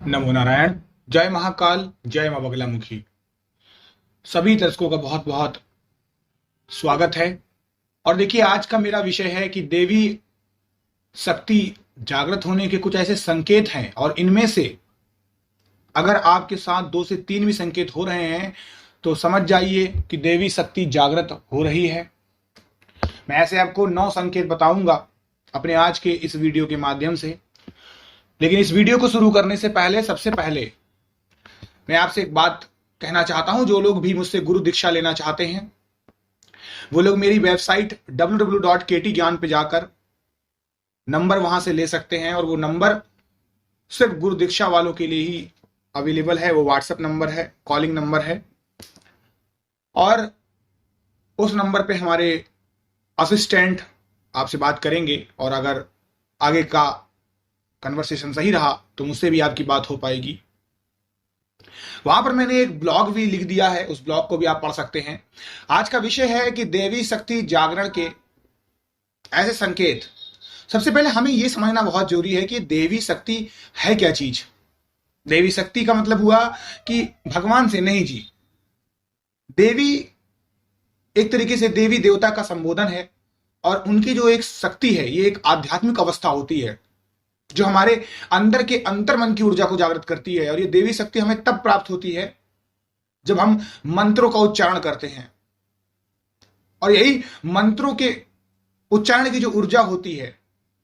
नमो नारायण। जय महाकाल, जय मां बगलामुखी। सभी दर्शकों का बहुत बहुत स्वागत है। और देखिए, आज का मेरा विषय है कि देवी शक्ति जागृत होने के कुछ ऐसे संकेत हैं, और इनमें से अगर आपके साथ 2 से 3 भी संकेत हो रहे हैं तो समझ जाइए कि देवी शक्ति जागृत हो रही है। मैं ऐसे आपको 9 संकेत बताऊंगा अपने आज के इस वीडियो के माध्यम से। लेकिन इस वीडियो को शुरू करने से पहले, सबसे पहले मैं आपसे एक बात कहना चाहता हूं। जो लोग भी मुझसे गुरु दीक्षा लेना चाहते हैं वो लोग मेरी वेबसाइट www.ktgyan पे जाकर नंबर वहां से ले सकते हैं, और वो नंबर सिर्फ गुरु दीक्षा वालों के लिए ही अवेलेबल है। वो व्हाट्सएप नंबर है, कॉलिंग नंबर है, और उस नंबर पे हमारे असिस्टेंट आपसे बात करेंगे, और अगर आगे का कन्वर्सेशन सही रहा तो मुझसे भी आपकी बात हो पाएगी। वहां पर मैंने एक ब्लॉग भी लिख दिया है, उस ब्लॉग को भी आप पढ़ सकते हैं। आज का विषय है कि देवी शक्ति जागरण के ऐसे संकेत। सबसे पहले हमें यह समझना बहुत जरूरी है कि देवी शक्ति है क्या चीज। देवी शक्ति का मतलब हुआ कि भगवान से नहीं जी। देवी एक तरीके से देवी देवता का संबोधन है, और उनकी जो एक शक्ति है ये एक आध्यात्मिक अवस्था होती है जो हमारे अंदर के अंतर्मन की ऊर्जा को जागृत करती है। और ये देवी शक्ति हमें तब प्राप्त होती है जब हम मंत्रों का उच्चारण करते हैं, और यही मंत्रों के उच्चारण की जो ऊर्जा होती है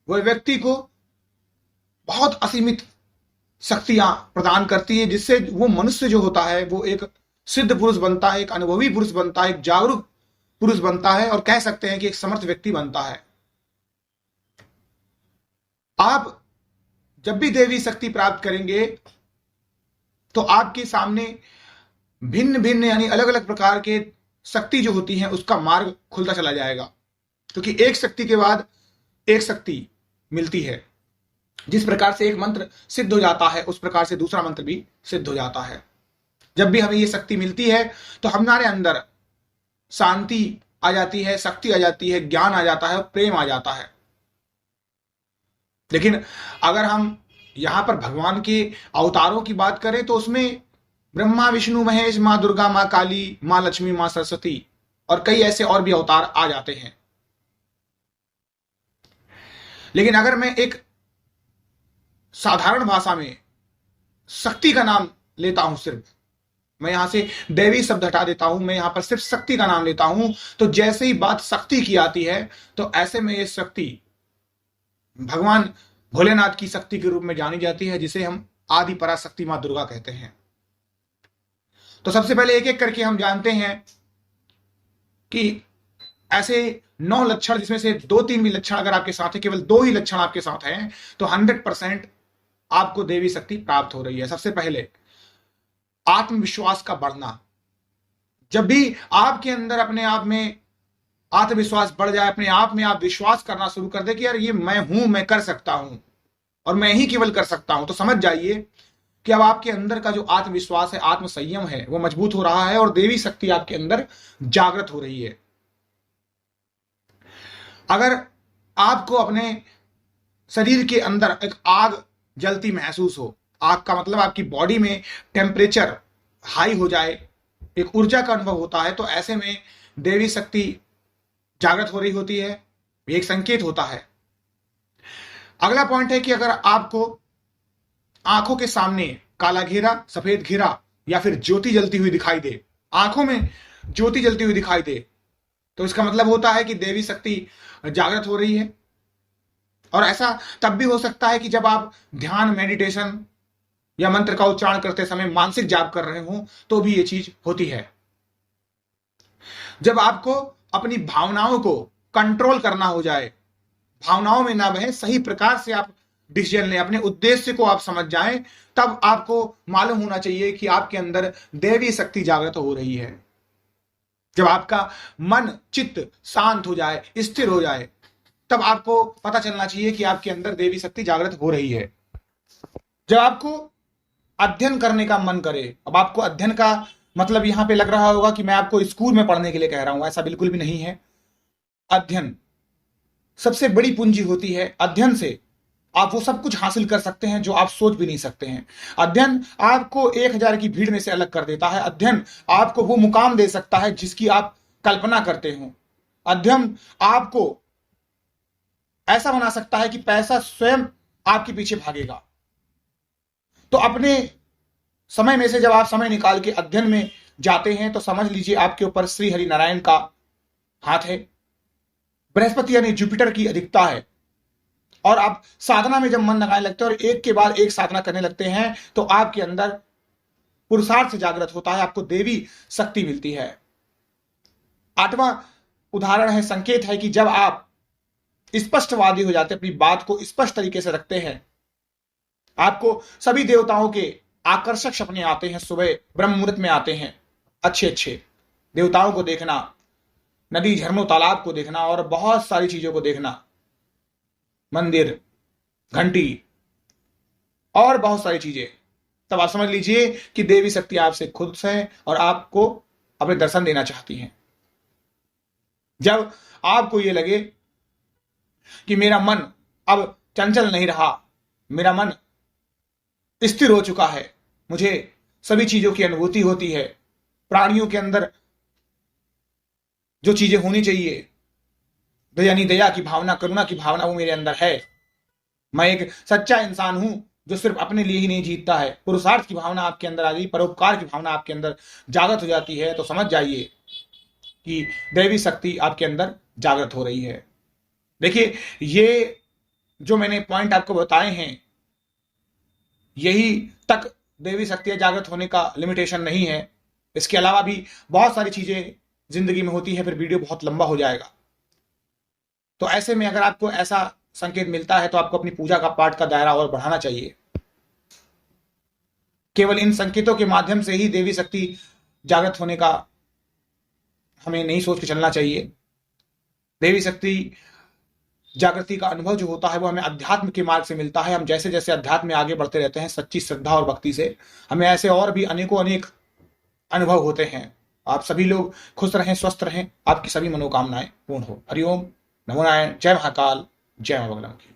वह व्यक्ति को बहुत असीमित शक्तियां प्रदान करती है, जिससे वो मनुष्य जो होता है वो एक सिद्ध पुरुष बनता है, एक अनुभवी पुरुष बनता है, एक जागरूक पुरुष बनता है, और कह सकते हैं कि एक समर्थ व्यक्ति बनता है। आप जब भी देवी शक्ति प्राप्त करेंगे तो आपके सामने भिन्न भिन्न यानी अलग अलग प्रकार के शक्ति जो होती है उसका मार्ग खुलता चला जाएगा, क्योंकि एक शक्ति के बाद एक शक्ति मिलती है। जिस प्रकार से एक मंत्र सिद्ध हो जाता है उस प्रकार से दूसरा मंत्र भी सिद्ध हो जाता है। जब भी हमें ये शक्ति मिलती है तो हमारे अंदर शांति आ जाती है, शक्ति आ जाती है, ज्ञान आ जाता है, प्रेम आ जाता है। लेकिन अगर हम यहां पर भगवान के अवतारों की बात करें तो उसमें ब्रह्मा, विष्णु, महेश, मां दुर्गा, मां काली, मां लक्ष्मी, मां सरस्वती और कई ऐसे और भी अवतार आ जाते हैं। लेकिन अगर मैं एक साधारण भाषा में शक्ति का नाम लेता हूं, सिर्फ मैं यहां से देवी शब्द हटा देता हूं, मैं यहां पर सिर्फ शक्ति का नाम लेता हूं, तो जैसे ही बात शक्ति की आती है तो ऐसे में ये शक्ति भगवान भोलेनाथ की शक्ति के रूप में जानी जाती है, जिसे हम आदि पराशक्ति मां दुर्गा कहते हैं। तो सबसे पहले एक एक करके हम जानते हैं कि ऐसे 9 लक्षण, जिसमें से 2-3 भी लक्षण अगर आपके साथ है, केवल 2 ही लक्षण आपके साथ हैं, तो 100% आपको देवी शक्ति प्राप्त हो रही है। सबसे पहले आत्मविश्वास का बढ़ना। जब भी आपके अंदर अपने आप में आत्मविश्वास बढ़ जाए, अपने आप में आप विश्वास करना शुरू कर दे कि यार ये मैं हूं, मैं कर सकता हूं और मैं ही केवल कर सकता हूं, तो समझ जाइए कि अब आपके अंदर का जो आत्मविश्वास है, आत्म संयम है, वो मजबूत हो रहा है और देवी शक्ति आपके अंदर जागृत हो रही है। अगर आपको अपने शरीर के अंदर एक आग जलती महसूस हो, आग का मतलब आपकी बॉडी में टेम्परेचर हाई हो जाए, एक ऊर्जा का अनुभव होता है, तो ऐसे में देवी शक्ति जागृत हो रही होती है, ये एक संकेत होता है। अगला पॉइंट है कि अगर आपको आंखों के सामने काला घेरा, सफेद घेरा या फिर ज्योति जलती हुई दिखाई दे, आंखों में ज्योति जलती हुई दिखाई दे, तो इसका मतलब होता है कि देवी शक्ति जागृत हो रही है। और ऐसा तब भी हो सकता है कि जब आप ध्यान, मेडिटेशन या मंत्र का उच्चारण करते समय मानसिक जाप कर रहे हो, तो भी ये चीज होती है। जब आपको अपनी भावनाओं को कंट्रोल करना हो जाए, भावनाओं में ना बहे, सही प्रकार से आप डिसीजन लें, अपने उद्देश्य को आप समझ जाएं, तब आपको मालूम होना चाहिए कि आपके अंदर देवी शक्ति जागृत हो रही है। जब आपका मन, चित्त शांत हो जाए, स्थिर हो जाए, तब आपको पता चलना चाहिए कि आपके अंदर देवी शक्ति जागृत हो रही है। जब आपको अध्ययन करने का मन करे, अब आपको अध्ययन का मतलब यहां पे लग रहा होगा कि मैं आपको स्कूल में पढ़ने के लिए कह रहा हूं, ऐसा बिल्कुल भी नहीं है। अध्ययन सबसे बड़ी पूंजी होती है। अध्ययन से आप वो सब कुछ हासिल कर सकते हैं जो आप सोच भी नहीं सकते हैं। अध्ययन आपको 1000 की भीड़ में से अलग कर देता है। अध्ययन आपको वो मुकाम दे सकता है जिसकी आप कल्पना करते हो। अध्ययन आपको ऐसा बना सकता है कि पैसा स्वयं आपके पीछे भागेगा। तो अपने समय में से जब आप समय निकाल के अध्ययन में जाते हैं तो समझ लीजिए आपके ऊपर श्री हरि नारायण का हाथ है, बृहस्पति यानी जुपिटर की अधिकता है। और आप साधना में जब मन लगाने लगते हैं और एक के बाद एक साधना करने लगते हैं तो आपके अंदर पुरुषार्थ जागृत होता है, आपको देवी शक्ति मिलती है। 8वां उदाहरण है, संकेत है कि जब आप स्पष्टवादी हो जाते हैं, अपनी बात को स्पष्ट तरीके से रखते हैं, आपको सभी देवताओं के आकर्षक सपने आते हैं। सुबह ब्रह्म मुहूर्त में आते हैं अच्छे अच्छे देवताओं को देखना, नदी झरनों तालाब को देखना और बहुत सारी चीजों को देखना, मंदिर, घंटी और बहुत सारी चीजें। तब आप समझ लीजिए कि देवी शक्ति आपसे खुद से है और आपको अपने दर्शन देना चाहती हैं। जब आपको यह लगे कि मेरा मन अब चंचल नहीं रहा, मेरा मन स्थिर हो चुका है, मुझे सभी चीजों की अनुभूति होती है, प्राणियों के अंदर जो चीजें होनी चाहिए, यानी दया की भावना, करुणा की भावना, वो मेरे अंदर है, मैं एक सच्चा इंसान हूं जो सिर्फ अपने लिए ही नहीं जीतता है, पुरुषार्थ की भावना आपके अंदर आ गई, परोपकार की भावना आपके अंदर जागृत हो जाती है, तो समझ जाइए कि दैवी शक्ति आपके अंदर जागृत हो रही है। देखिए, ये जो मैंने पॉइंट आपको बताए हैं, यही तक देवी शक्ति जागृत होने का लिमिटेशन नहीं है। इसके अलावा भी बहुत सारी चीजें जिंदगी में होती है, फिर वीडियो बहुत लंबा हो जाएगा। तो ऐसे में अगर आपको ऐसा संकेत मिलता है तो आपको अपनी पूजा का पाठ का दायरा और बढ़ाना चाहिए। केवल इन संकेतों के माध्यम से ही देवी शक्ति जागृत होने का हमें नहीं सोच के चलना चाहिए। देवी शक्ति जागृति का अनुभव जो होता है वो हमें अध्यात्म के मार्ग से मिलता है। हम जैसे जैसे अध्यात्म में आगे बढ़ते रहते हैं सच्ची श्रद्धा और भक्ति से, हमें ऐसे और भी अनेकों अनेक अनुभव होते हैं। आप सभी लोग खुश रहें, स्वस्थ रहें, आपकी सभी मनोकामनाएं पूर्ण हो। हरिओम, नमो नारायण, जय महाकाल, जय मां बगला मुखी।